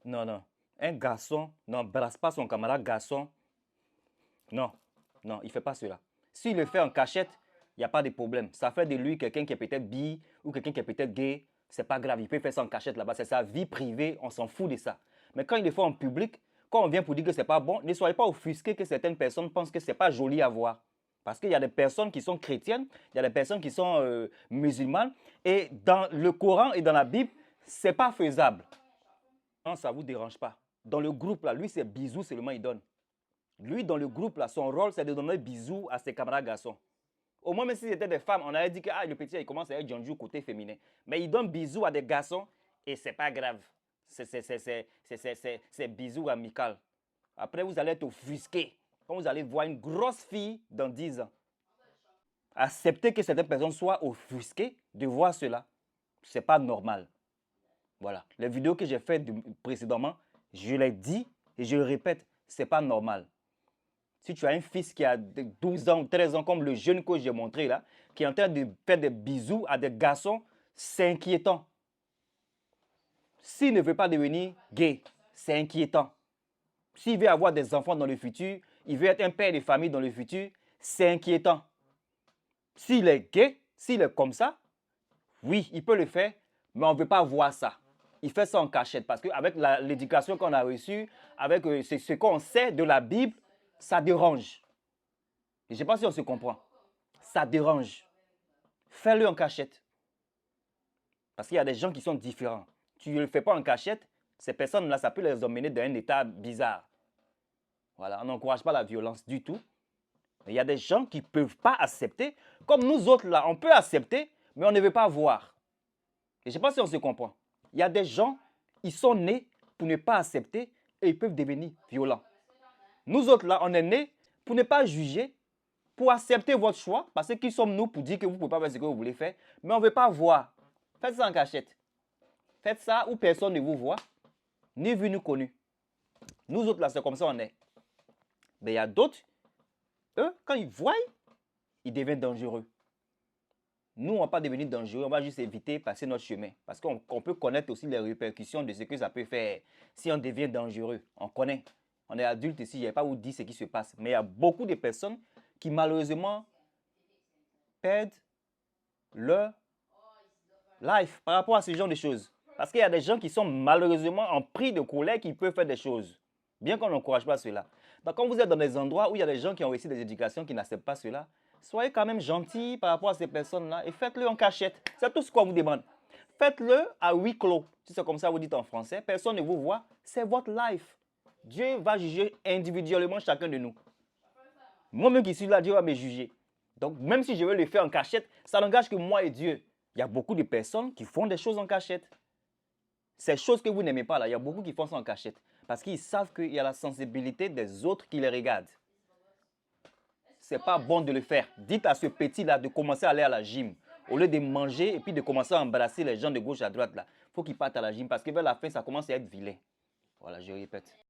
Non, non. Un garçon n'embrasse pas son camarade garçon. Non, non, il ne fait pas cela. S'il le fait en cachette, il n'y a pas de problème. Ça fait de lui quelqu'un qui est peut-être bi ou quelqu'un qui est peut-être gay. C'est pas grave, il peut faire ça en cachette là-bas. C'est sa vie privée, on s'en fout de ça. Mais quand il le fait en public, quand on vient pour dire que c'est pas bon, ne soyez pas offusqués que certaines personnes pensent que c'est pas joli à voir. Parce qu'il y a des personnes qui sont chrétiennes, il y a des personnes qui sont musulmanes. Et dans le Coran et dans la Bible, c'est pas faisable. Non, ça ne vous dérange pas. Dans le groupe là, lui, c'est bisous seulement il donne. Lui, dans le groupe, là, son rôle, c'est de donner bisous à ses camarades garçons. Au moins, même si c'était des femmes, on avait dit que ah, le petit, il commence à être Jonju côté féminin. Mais il donne bisous à des garçons et c'est pas grave. C'est bisous amicaux. Après, vous allez être offusqué quand vous allez voir une grosse fille dans 10 ans. Accepter que certaines personnes soient offusquées de voir cela, c'est pas normal. Voilà. Les vidéos que j'ai faites précédemment, je l'ai dit et je le répète, c'est pas normal. Si tu as un fils qui a 12 ans ou 13 ans, comme le jeune que j'ai montré là, qui est en train de faire des bisous à des garçons, c'est inquiétant. S'il ne veut pas devenir gay, c'est inquiétant. S'il veut avoir des enfants dans le futur, il veut être un père de famille dans le futur, c'est inquiétant. S'il est gay, s'il est comme ça, oui, il peut le faire, mais on ne veut pas voir ça. Il fait ça en cachette parce qu'avec l'éducation qu'on a reçue, avec ce qu'on sait de la Bible, ça dérange. Je ne sais pas si on se comprend. Ça dérange. Fais-le en cachette. Parce qu'il y a des gens qui sont différents. Tu ne le fais pas en cachette, ces personnes-là, ça peut les emmener dans un état bizarre. Voilà, on n'encourage pas la violence du tout. Mais il y a des gens qui ne peuvent pas accepter. Comme nous autres, là, on peut accepter, mais on ne veut pas voir. Et je ne sais pas si on se comprend. Il y a des gens, ils sont nés pour ne pas accepter et ils peuvent devenir violents. Nous autres, là, on est nés pour ne pas juger, pour accepter votre choix, parce que qui sommes-nous pour dire que vous ne pouvez pas faire ce que vous voulez faire, mais on ne veut pas voir. Faites ça en cachette. Faites ça où personne ne vous voit, ni vu ni connu. Nous autres, là, c'est comme ça on est. Mais il y a d'autres, eux, quand ils voient, ils deviennent dangereux. Nous, on ne va pas devenir dangereux, on va juste éviter passer notre chemin. Parce qu'on peut connaître aussi les répercussions de ce que ça peut faire si on devient dangereux. On connaît. On est adulte ici, il n'y a pas où dire ce qui se passe. Mais il y a beaucoup de personnes qui malheureusement perdent leur life par rapport à ce genre de choses. Parce qu'il y a des gens qui sont malheureusement en pris de colère qui peuvent faire des choses. Bien qu'on n'encourage pas cela. Donc quand vous êtes dans des endroits où il y a des gens qui ont reçu des éducations qui n'acceptent pas cela, soyez quand même gentils par rapport à ces personnes-là et faites-le en cachette. C'est tout ce qu'on vous demande. Faites-le à huis clos. Si c'est comme ça vous dites en français, personne ne vous voit. C'est votre life. Dieu va juger individuellement chacun de nous. Moi-même qui suis là, Dieu va me juger. Donc même si je veux le faire en cachette, ça n'engage que moi et Dieu. Il y a beaucoup de personnes qui font des choses en cachette. Ces choses que vous n'aimez pas là, il y a beaucoup qui font ça en cachette. Parce qu'ils savent qu'il y a la sensibilité des autres qui les regardent. Ce n'est pas bon de le faire. Dites à ce petit-là de commencer à aller à la gym. Au lieu de manger et puis de commencer à embrasser les gens de gauche à droite là. Il faut qu'il parte à la gym parce que vers la fin, ça commence à être vilain. Voilà, je répète.